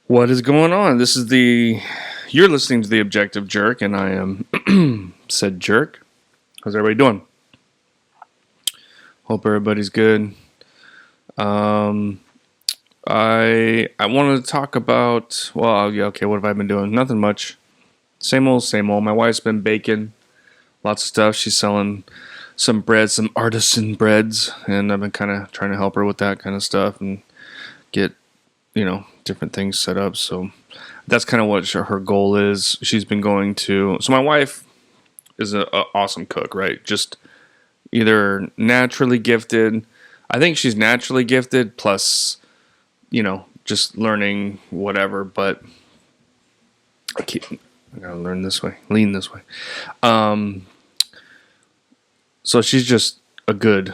What is going on? You're listening to The Objective Jerk, and I am said jerk. How's everybody doing? Hope everybody's good. I wanted to talk about, well, yeah, okay, what have I been doing? Nothing much. Same old, same old. My wife's been baking lots of stuff. She's selling some bread, some artisan breads, and I've been kind of trying to help her with that kind of stuff and get, different things set up. So that's kind of what her goal is. She's been going to. So my wife is an awesome cook, right? Just either naturally gifted. I think she's naturally gifted, plus, just learning whatever. But I gotta learn this way, lean this way. So she's just a good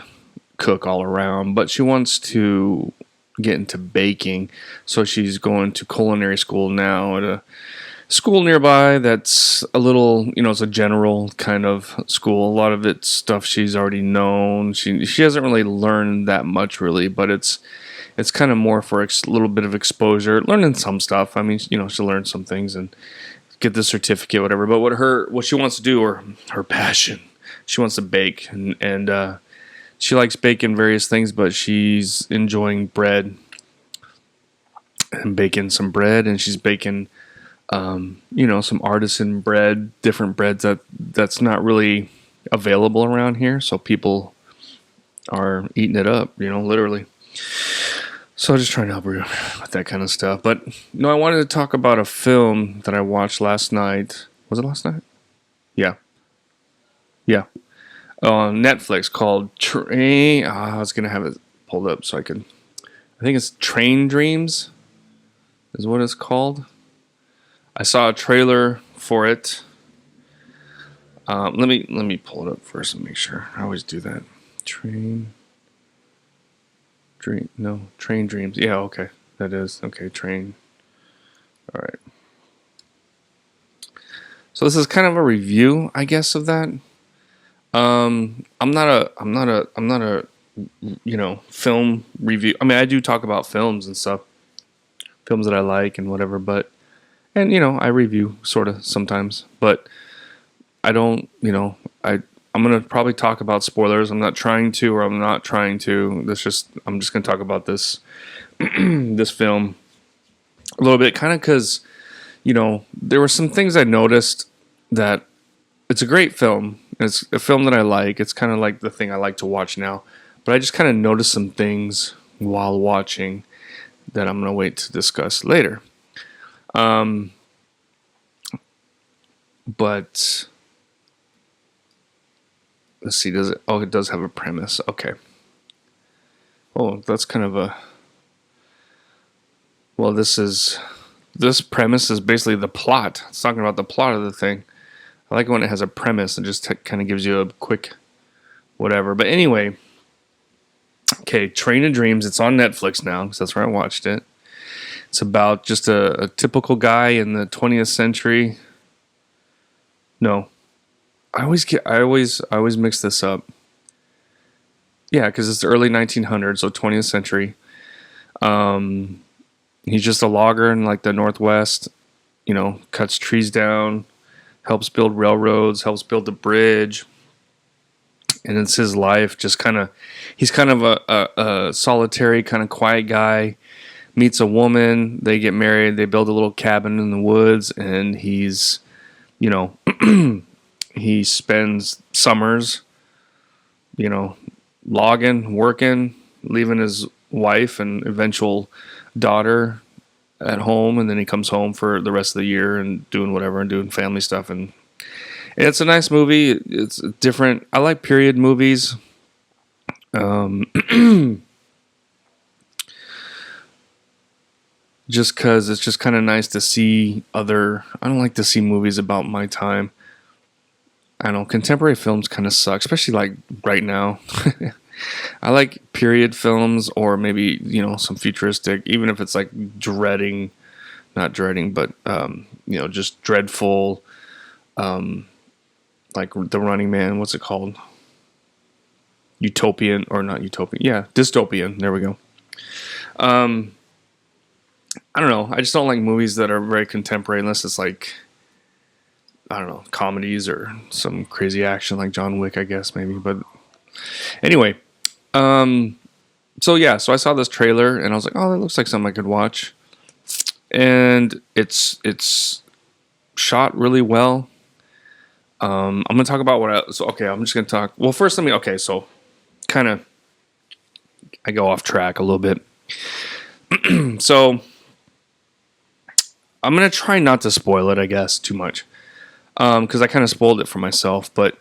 cook all around, but she wants to get into baking. So she's going to culinary school now at a school nearby that's a little, it's a general kind of school. A lot of it's stuff she's already known. She hasn't really learned that much really, but it's kind of more for a little bit of exposure, learning some stuff. I mean, she'll learn some things and get the certificate, whatever. But what she wants to do, or her passion, she wants to bake, and she likes baking various things, but she's enjoying bread and baking some bread, and she's baking, some artisan bread, different breads that's not really available around here, so people are eating it up, literally. So I'm just trying to help her with that kind of stuff. But no, I wanted to talk about a film that I watched last night. Was it last night? Yeah. On Netflix called Train. I was gonna have it pulled up so I could. I think it's Train Dreams, is what it's called. I saw a trailer for it. Let me pull it up first and make sure. I always do that. Train Dreams. Yeah, okay, that is okay. Train. All right. So this is kind of a review, I guess, of that. I'm not a film review. I mean, I do talk about films and stuff, films that I like and whatever, and I review sort of sometimes, but I don't, I'm going to probably talk about spoilers. I'm not trying to, or I'm not trying to. I'm just going to talk about this, this film a little bit, kind of because, there were some things I noticed that it's a great film. It's a film that I like. It's kind of like the thing I like to watch now. But I just kind of noticed some things while watching that I'm going to wait to discuss later. But let's see. Does it? Oh, it does have a premise. Okay. Oh, that's kind of a. Well, this premise is basically the plot. It's talking about the plot of the thing. I like when it has a premise and just kind of gives you a quick whatever. But anyway, okay, Train of Dreams. It's on Netflix now because that's where I watched it. It's about just a typical guy in the 20th century. No, I always mix this up. Yeah, because it's the early 1900s, so 20th century. He's just a logger in like the Northwest. Cuts trees down, helps build railroads, helps build the bridge. And it's his life, he's kind of a solitary, kind of quiet guy. Meets a woman, they get married, they build a little cabin in the woods, and he's, he spends summers, logging, working, leaving his wife and eventual daughter at home, and then he comes home for the rest of the year and doing whatever and doing family stuff. And it's a nice movie. It's different. I like period movies. Just because it's just kind of nice to see I don't like to see movies about my time. I don't know, contemporary films kind of suck, especially like right now. I like period films, or maybe, some futuristic, even if it's like not dreading, but, just dreadful, like The Running Man, what's it called? Utopian, or not utopian. Yeah, dystopian. There we go. I don't know. I just don't like movies that are very contemporary unless it's like, I don't know, comedies or some crazy action like John Wick, I guess, maybe. But anyway, so yeah, so I saw this trailer and I was like, oh, that looks like something I could watch. And it's shot really well. I'm gonna talk about okay, I'm just gonna talk. Well, first so kind of I go off track a little bit. So I'm gonna try not to spoil it, I guess, too much, because I kind of spoiled it for myself. But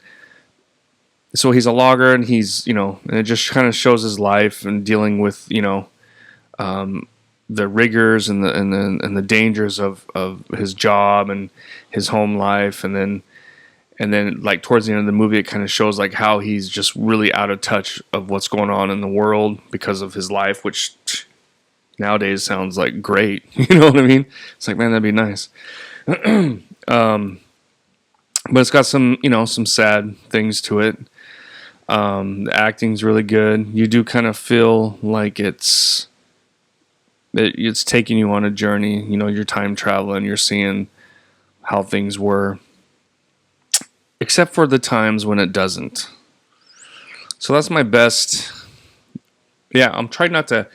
so he's a logger, and and it just kind of shows his life and dealing with the rigors and the dangers of his job and his home life, and then like towards the end of the movie, it kind of shows like how he's just really out of touch of what's going on in the world because of his life, which nowadays sounds like great. You know what I mean? It's like, man, that'd be nice. But it's got some sad things to it. The acting's really good. You do kind of feel like it's taking you on a journey. You're time traveling. You're seeing how things were, except for the times when it doesn't. So that's my best. Yeah, I'm trying not to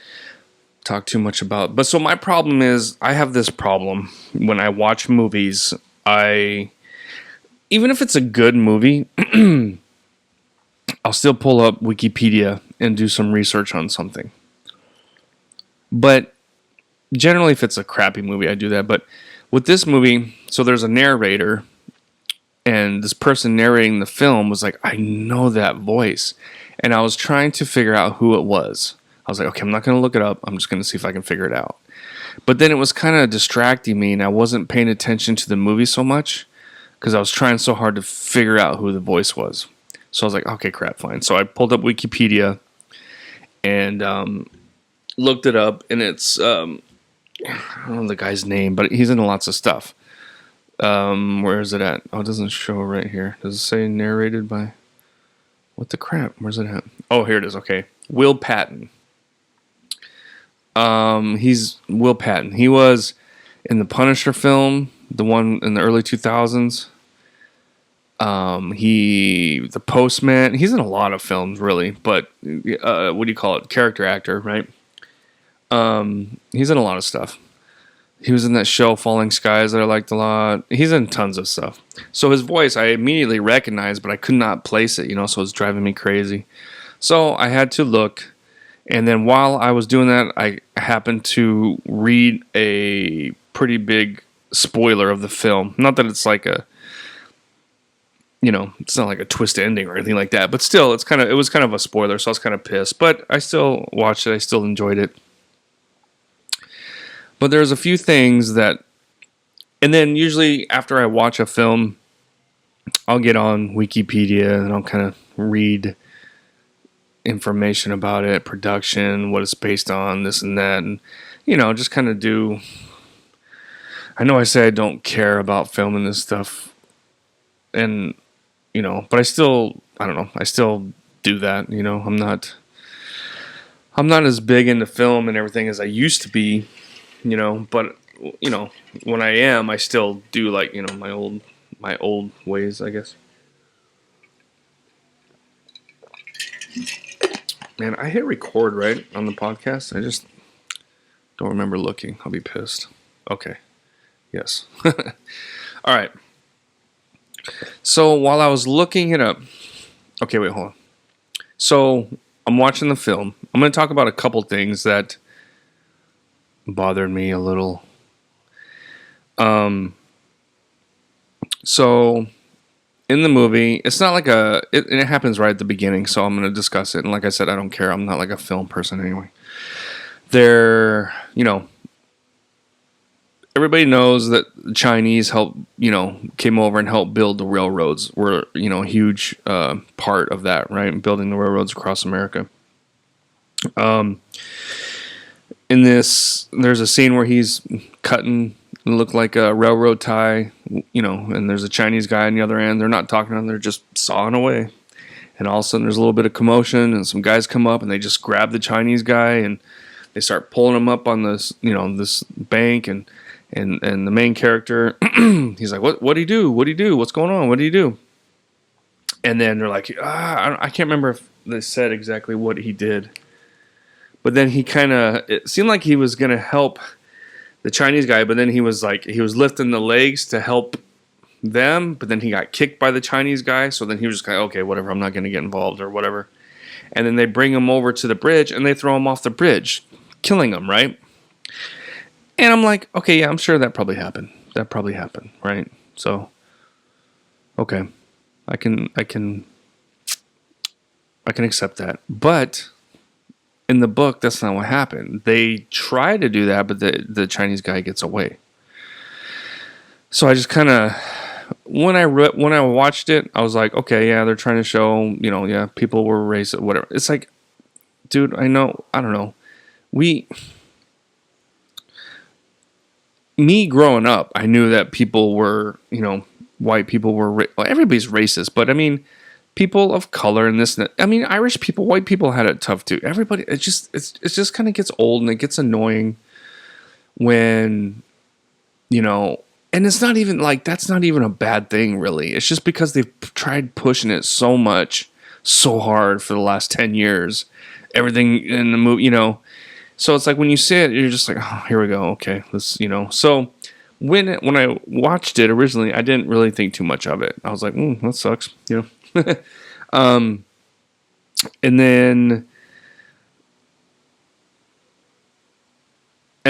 talk too much about. But so my problem is, I have this problem when I watch movies. Even if it's a good movie, I'll still pull up Wikipedia and do some research on something. But generally, if it's a crappy movie, I do that. But with this movie, so there's a narrator, and this person narrating the film was like, I know that voice. And I was trying to figure out who it was. I was like, okay, I'm not going to look it up. I'm just going to see if I can figure it out. But then it was kind of distracting me, and I wasn't paying attention to the movie so much because I was trying so hard to figure out who the voice was. So I was like, okay, crap, fine. So I pulled up Wikipedia and looked it up, and it's, I don't know the guy's name, but he's in lots of stuff. Where is it at? Oh, it doesn't show right here. Does it say narrated by... What the crap? Where's it at? Oh, here it is. Okay. Will Patton. He's Will Patton. He was in the Punisher film, the one in the early 2000s. The Postman. He's in a lot of films, really, but what do you call it? Character actor, right? He's in a lot of stuff. He was in that show Falling Skies that I liked a lot. He's in tons of stuff. So his voice I immediately recognized, but I could not place it, so it's driving me crazy. So I had to look. And then while I was doing that, I happened to read a pretty big spoiler of the film. Not that it's like it's not like a twist ending or anything like that, but still, it was kind of a spoiler, so I was kind of pissed. But I still watched it. I still enjoyed it. But there's a few things that, and then usually after I watch a film, I'll get on Wikipedia and I'll kind of read information about it, production, what it's based on, this and that, and just kind of do. I know I say I don't care about filming this stuff, and but I still do that. I'm not as big into film and everything as I used to be, but when I am, I still do like my old ways, I guess. Man, I hit record right on the podcast. I just don't remember looking. I'll be pissed. Okay. Yes. All right. So while I was looking it up, okay, wait, hold on. So I'm watching the film. I'm going to talk about a couple things that bothered me a little. So in the movie, it's not like and it happens right at the beginning, so I'm going to discuss it. And like I said, I don't care. I'm not like a film person anyway. Everybody knows that the Chinese came over and helped build the railroads. Were, a huge part of that, right? Building the railroads across America. In this, there's a scene where he's cutting, it looked like a railroad tie, and there's a Chinese guy on the other end. They're not talking to him, they're just sawing away. And all of a sudden there's a little bit of commotion, and some guys come up and they just grab the Chinese guy and They start pulling him up on this, this bank, and the main character, he's like, what do you do? What do you do? What's going on? What do you do? And then they're like, I can't remember if they said exactly what he did. But then it seemed like he was going to help the Chinese guy, but then he was lifting the legs to help them, but then he got kicked by the Chinese guy. So then he was just like, okay, whatever, I'm not going to get involved or whatever. And then they bring him over to the bridge and they throw him off the bridge, killing him, right? And I'm like, okay, yeah, I'm sure that probably happened. That probably happened, right? So, okay, I can accept that. But in the book, that's not what happened. They try to do that, but the Chinese guy gets away. So I just kind of, when I watched it, I was like, okay, yeah, they're trying to show, yeah, people were racist, whatever. It's like, dude, I don't know. Me growing up, I knew that people were, white people were, well, everybody's racist, but I mean, people of color and this and that. I mean, Irish people, white people had it tough too. Everybody, it just kind of gets old and it gets annoying when, and it's not even like, that's not even a bad thing really. It's just because they've tried pushing it so much, so hard for the last 10 years. Everything in the movie, So it's like when you see it, you're just like, oh, here we go. Okay, let's, So when I watched it originally, I didn't really think too much of it. I was like, that sucks, and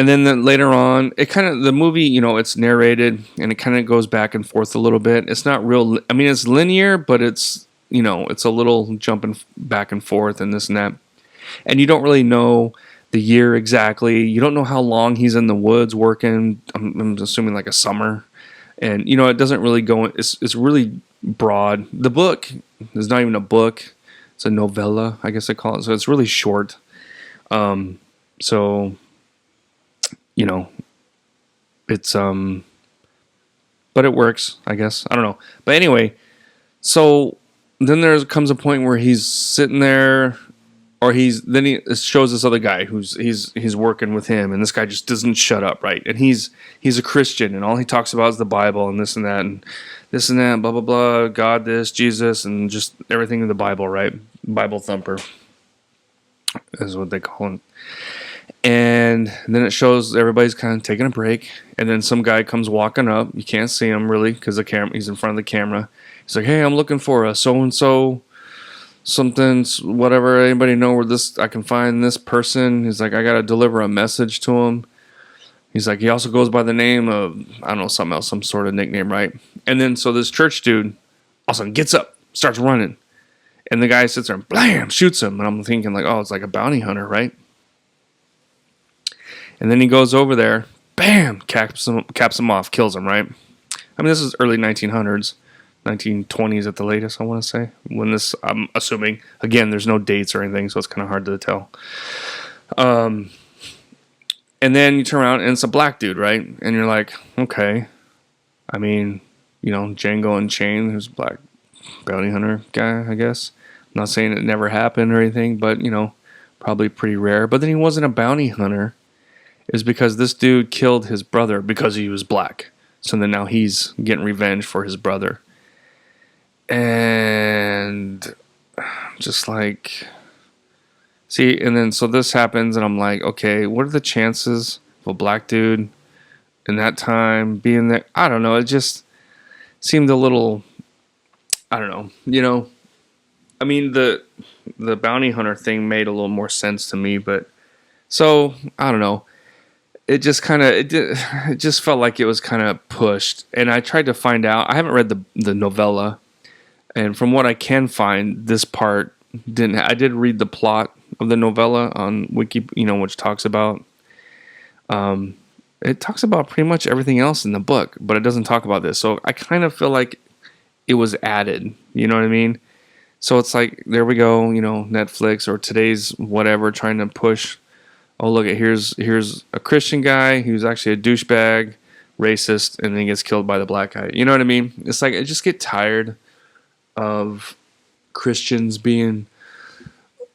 then later on, it kind of, the movie, it's narrated and it kind of goes back and forth a little bit. It's not real. I mean, it's linear, but it's, it's a little jumping back and forth and this and that. And you don't really know the year exactly. You don't know how long he's in the woods working. I'm assuming like a summer. And, it doesn't really go, it's really broad. The book is not even a book. It's a novella, I guess they call it. So it's really short. It's, but it works, I guess. I don't know. But anyway, so then there comes a point where he's sitting there, or he shows this other guy he's working with him, and this guy just doesn't shut up, right? And he's a Christian, and all he talks about is the Bible and this and that, blah, blah, blah, God, this, Jesus, and just everything in the Bible, right? Bible thumper is what they call him. And then it shows everybody's kind of taking a break, and then some guy comes walking up. You can't see him really because he's in front of the camera. He's like, hey, I'm looking for a so-and-so, something, whatever. Anybody know where I can find this person? He's like, I got to deliver a message to him. He's like, he also goes by the name of, I don't know, something else, some sort of nickname, right? And then so this church dude all of a sudden gets up, starts running. And the guy sits there and blam, shoots him. And I'm thinking like, oh, it's like a bounty hunter, right? And then he goes over there, bam, caps him off, kills him, right? I mean, this is early 1900s, 1920s at the latest, I want to say. When this, I'm assuming, again, there's no dates or anything, so it's kind of hard to tell. And then you turn around and it's a black dude, right? And you're like, okay. I mean, Django Unchained, who's a black bounty hunter guy, I guess. I'm not saying it never happened or anything, but, probably pretty rare. But then he wasn't a bounty hunter. It was because this dude killed his brother because he was black. So then now he's getting revenge for his brother. And just like, see, and then so this happens and I'm like, okay, what are the chances of a black dude in that time being there? I don't know. It just seemed a little, I don't know, I mean, the bounty hunter thing made a little more sense to me, but so I don't know. It just kind of, it just felt like it was kind of pushed. And I tried to find out. I haven't read the novella. And from what I can find, this part didn't. I did read the plot of the novella on Wiki, which talks about. It talks about pretty much everything else in the book, but it doesn't talk about this. So I kind of feel like it was added. You know what I mean? So it's like, there we go, Netflix or today's whatever trying to push. Oh, look, here's a Christian guy who's actually a douchebag, racist, and then he gets killed by the black guy. You know what I mean? It's like, I just get tired of Christians being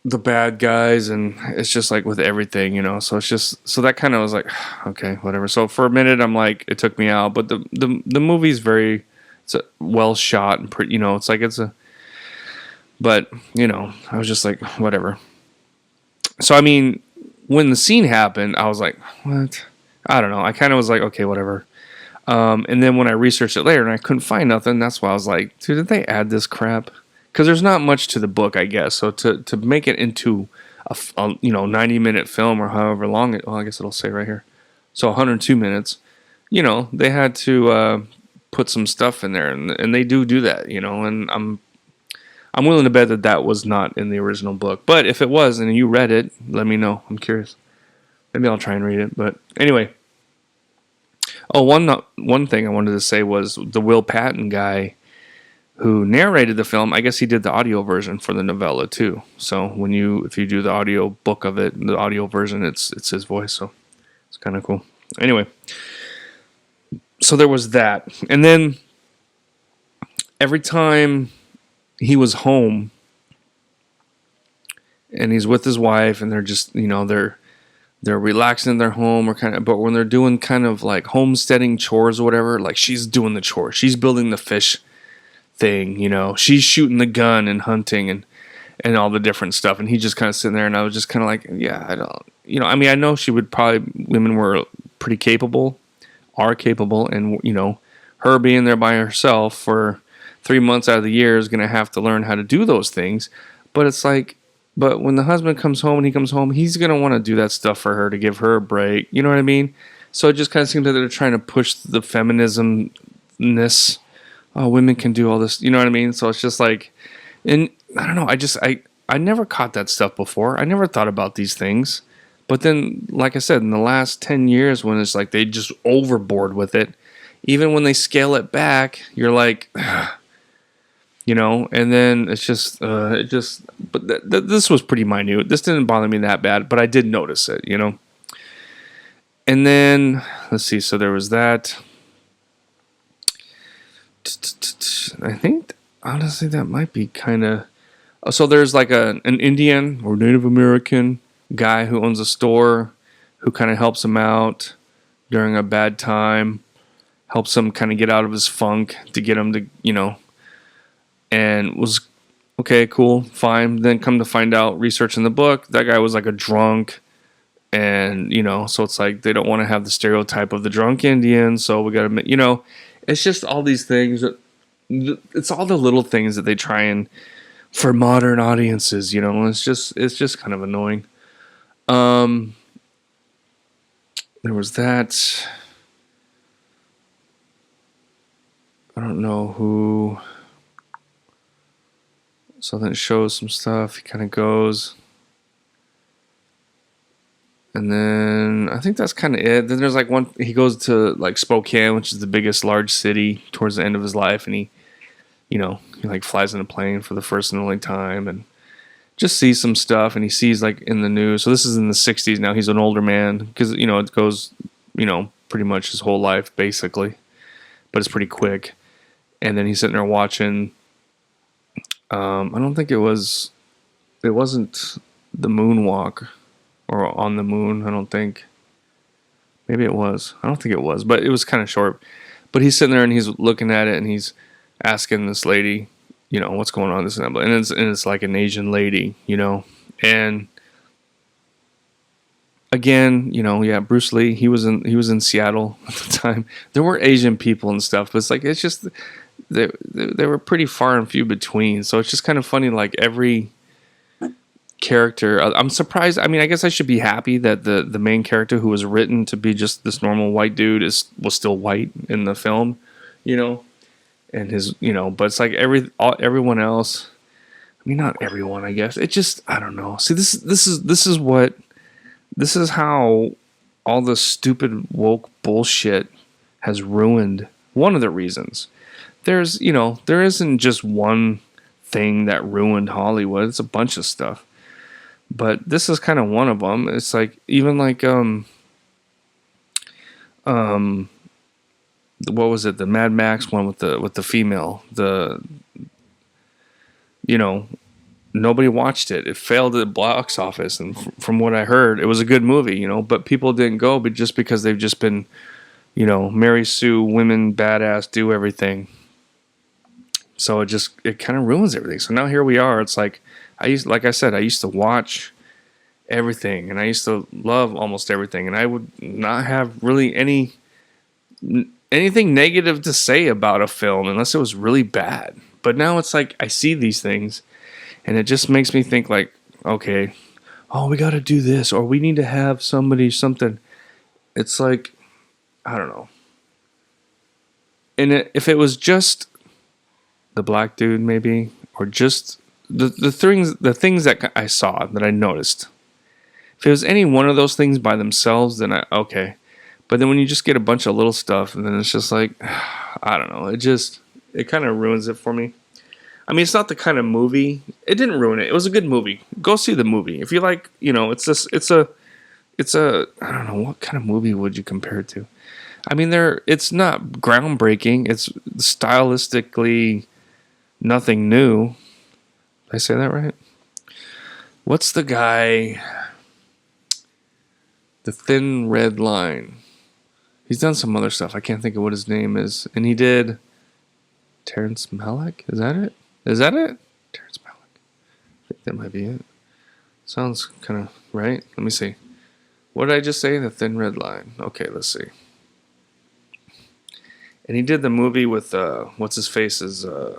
the bad guys, and it's just like with everything, so it's just, so that kind of was like, okay, whatever. So for a minute I'm like, it took me out, but the movie's very, it's a well shot and pretty, it's like it's a, but I was just like, whatever. So I mean, when the scene happened, I was like, what? I don't know, I kind of was like, okay, whatever. And then when I researched it later and I couldn't find nothing, that's why I was like, dude, did they add this crap? Because there's not much to the book, I guess. So to make it into a 90-minute film or however long it, well, I guess it'll say right here. So 102 minutes, they had to put some stuff in there, and they do that, and I'm willing to bet that that was not in the original book. But if it was and you read it, let me know. I'm curious. Maybe I'll try and read it. But anyway. Oh, one thing I wanted to say was the Will Patton guy who narrated the film. I guess he did the audio version for the novella too. So if you do the audio book of it, the audio version, it's his voice. So it's kind of cool. Anyway, so there was that, and then every time he was home and he's with his wife, and they're just they're relaxing in their home or kind of, but when they're doing kind of like homesteading chores or whatever, like she's doing the chores, she's building the fish thing, she's shooting the gun and hunting and all the different stuff, and he's just kind of sitting there, and I was just kind of like, yeah, I don't, I mean, I know she would probably, women were pretty capable, are capable, and her being there by herself for 3 months out of the year is going to have to learn how to do those things, but it's like, but when the husband comes home and he comes home, he's going to want to do that stuff for her to give her a break. You know what I mean? So it just kind of seems like they're trying to push the feminism-ness. Oh, women can do all this. You know what I mean? So it's just like, and I don't know. I never caught that stuff before. I never thought about these things. But then, like I said, in the last 10 years, when it's like they just overboard with it, even when they scale it back, you're like, and then it's just, but this was pretty minute. This didn't bother me that bad, but I did notice it, And then, let's see, so there was that. I think, honestly, that might be kind of, so there's like an Indian or Native American guy who owns a store who kind of helps him out during a bad time, helps him kind of get out of his funk to get him to, and was okay, cool, fine. Then come to find out, researching the book, that guy was like a drunk, and so it's like they don't want to have the stereotype of the drunk Indian, so we got to, it's just all these things that, it's all the little things that they try and, for modern audiences, it's just kind of annoying. There was that. I don't know who. So then it shows some stuff. He kind of goes. And then I think that's kind of it. Then there's like one, he goes to like Spokane, which is the biggest large city, towards the end of his life. And he like flies in a plane for the first and only time and just sees some stuff. And he sees like in the news. So this is in the 60s now. He's an older man because, it goes, pretty much his whole life basically. But it's pretty quick. And then he's sitting there watching. I don't think it wasn't the moonwalk or on the moon. I don't think. Maybe it was. I don't think it was, but it was kind of short. But he's sitting there and he's looking at it and he's asking this lady, what's going on, this and that. And it's like an Asian lady, and again, yeah, Bruce Lee, he was in Seattle at the time. There were Asian people and stuff, but it's like, it's just, they were pretty far and few between. So it's just kind of funny, like every character, I'm surprised. I mean, I guess I should be happy that the main character, who was written to be just this normal white dude, was still white in the film, and his, but it's like everyone else. I mean, not everyone, I guess. It just, I don't know. See, this is how all the stupid woke bullshit has ruined. One of the reasons. There isn't just one thing that ruined Hollywood. It's a bunch of stuff. But this is kind of one of them. It's like, even like, what was it? The Mad Max one with the female, nobody watched it. It failed at the box office, and from what I heard, it was a good movie, but people didn't go, but just because they've just been, Mary Sue, women, badass, do everything. So it kind of ruins everything. So now here we are. It's like like I said, I used to watch everything, and I used to love almost everything, and I would not have really anything negative to say about a film unless it was really bad. But now it's like I see these things, and it just makes me think like, okay, oh, we got to do this, or we need to have something. It's like, I don't know. And if it was just the black dude, maybe, or just the things that I saw that I noticed. If it was any one of those things by themselves, then okay. But then when you just get a bunch of little stuff, and then it's just like, I don't know. It kind of ruins it for me. I mean, it's not the kind of movie. It didn't ruin it. It was a good movie. Go see the movie if you like. It's a. I don't know, what kind of movie would you compare it to? I mean, it's not groundbreaking. It's stylistically nothing new. Did I say that right? What's the guy? The Thin Red Line. He's done some other stuff. I can't think of what his name is. And he did Terrence Malick? Is that it? Terrence Malick. I think that might be it. Sounds kind of right. Let me see. What did I just say? The Thin Red Line. Okay, let's see. And he did the movie with what's his face is it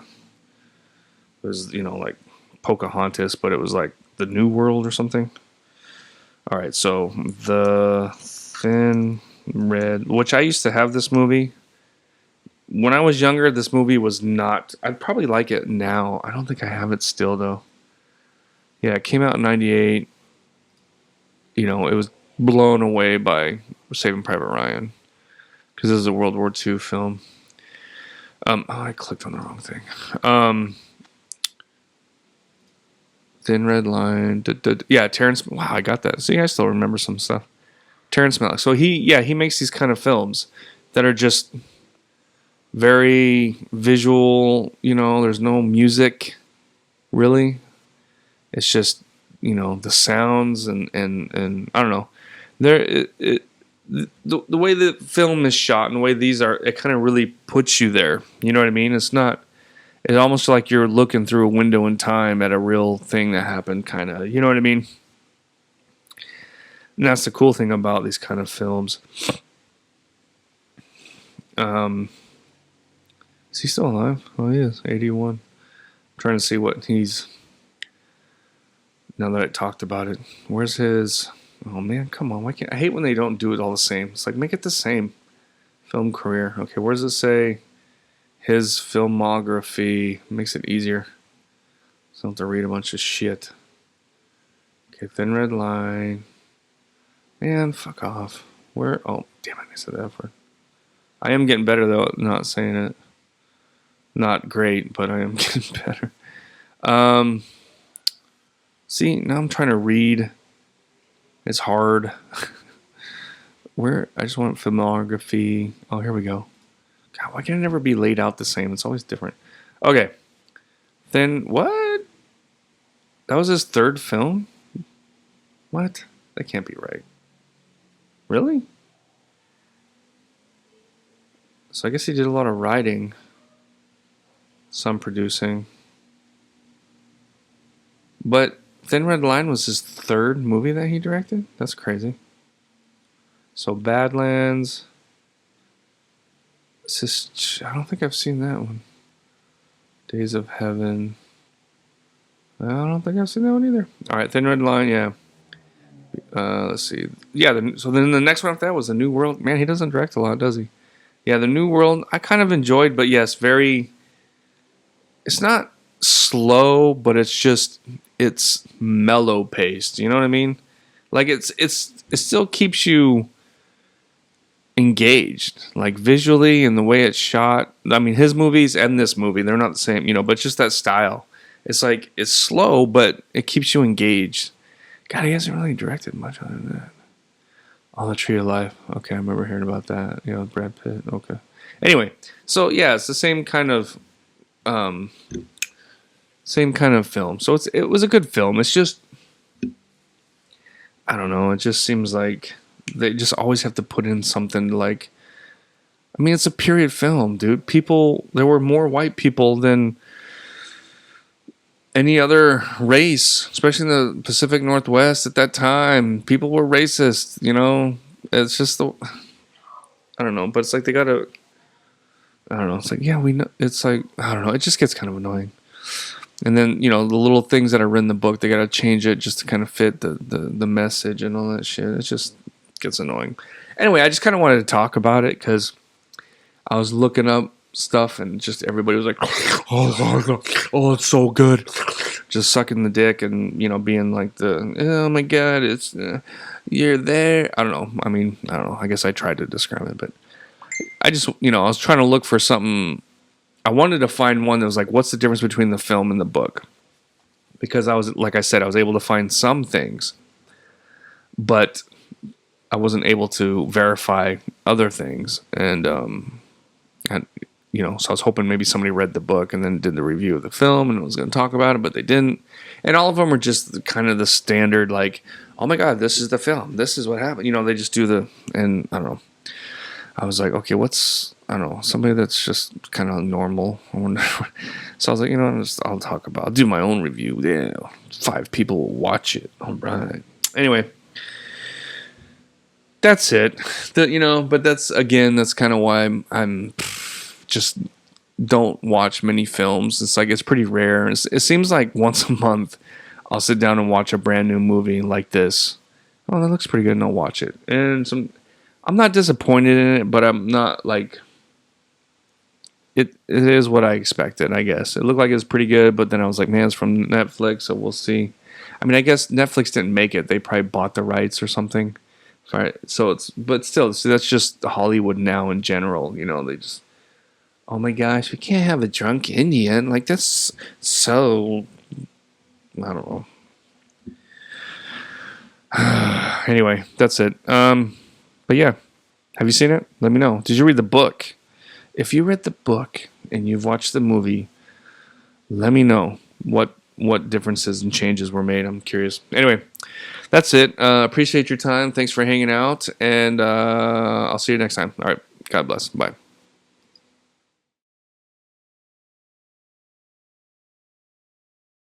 was like Pocahontas, but it was like the New World or something. All right, so the Thin Red, which I used to have this movie. When I was younger, this movie was not. I'd probably like it now. I don't think I have it still though. Yeah, it came out in '98. It was blown away by Saving Private Ryan because this is a World War II film. I clicked on the wrong thing. Thin Red Line. Yeah, Terrence. Wow, I got that. See, I still remember some stuff. Terrence Malick. So he makes these kind of films that are just very visual. There's no music, really. It's just the sounds and I don't know. The way the film is shot and the way these are, it kind of really puts you there. You know what I mean? It's almost like you're looking through a window in time at a real thing that happened, kind of. You know what I mean? And that's the cool thing about these kind of films. Is he still alive? Oh, he is. 81. I'm trying to see what he's... Now that I talked about it. Where's his... Oh, man, come on. Why can't... I hate when they don't do it all the same. It's like, make it the same. Film career. Okay, where does it say... His filmography makes it easier. So I don't have to read a bunch of shit. Okay, Thin Red Line. Man, fuck off. Where? Oh, damn it, I said that for. I am getting better, though, at not saying it. Not great, but I am getting better. See, now I'm trying to read. It's hard. Where? I just want filmography. Oh, here we go. God, why can it never be laid out the same? It's always different. Okay. Then, what? That was his third film? What? That can't be right. Really? So I guess he did a lot of writing. Some producing. But Thin Red Line was his third movie that he directed? That's crazy. So Badlands... I don't think I've seen that one. Days of Heaven. I don't think I've seen that one either. All right, Thin Red Line, yeah. Let's see. Yeah, so then the next one after that was The New World. Man, he doesn't direct a lot, does he? Yeah, The New World, I kind of enjoyed, but yes, very... It's not slow, but it's mellow paced. You know what I mean? Like, it still keeps you... engaged, like visually and the way it's shot. I mean, his movies and this movie, they're not the same, but just that style. It's like, it's slow, but it keeps you engaged. God, he hasn't really directed much other than that. On the Tree of Life. Okay, I remember hearing about that. Brad Pitt. Okay. Anyway, so yeah, it's the same kind of Same kind of film. So it was a good film. It's just, I don't know. It just seems like they just always have to put in something like. I mean, it's a period film, dude. There were more white people than any other race, especially in the Pacific Northwest at that time. People were racist, you know. It's just I don't know, but it's like they gotta. I don't know. It's like, yeah, we know. It's like, I don't know. It just gets kind of annoying. And then, the little things that are in the book, they got to change it just to kind of fit the message and all that shit. It just gets annoying. Anyway, I just kind of wanted to talk about it because I was looking up stuff and just everybody was like, oh, it's so good. Just sucking the dick and, being like oh my God, it's, you're there. I don't know. I mean, I don't know. I guess I tried to describe it, but I just, I was trying to look for something. I wanted to find one that was like, what's the difference between the film and the book? Because like I said, I was able to find some things, but I wasn't able to verify other things. And so I was hoping maybe somebody read the book and then did the review of the film and was going to talk about it, but they didn't. And all of them are just kind of the standard, like, oh my God, this is the film. This is what happened. They just do and I don't know. I was like, okay, I don't know, somebody that's just kind of normal. So I was like, I'll do my own review. Yeah, 5 people will watch it. All right. Anyway, that's it. But that's kind of why I'm just don't watch many films. It's like, it's pretty rare. It seems like once a month I'll sit down and watch a brand new movie like this. Oh, that looks pretty good, and I'll watch it. And I'm not disappointed in it, but I'm not like it is what I expected, I guess. It looked like it was pretty good, but then I was like, man, it's from Netflix, so we'll see. I mean, I guess Netflix didn't make it. They probably bought the rights or something. Right. But still, see, that's just Hollywood now in general. They just, oh my gosh, we can't have a drunk Indian. Like, that's so, I don't know. Anyway, that's it. But yeah, have you seen it? Let me know. Did you read the book? If you read the book and you've watched the movie, let me know what differences and changes were made. I'm curious. Anyway, that's it. Appreciate your time. Thanks for hanging out, and I'll see you next time. All right. God bless. Bye.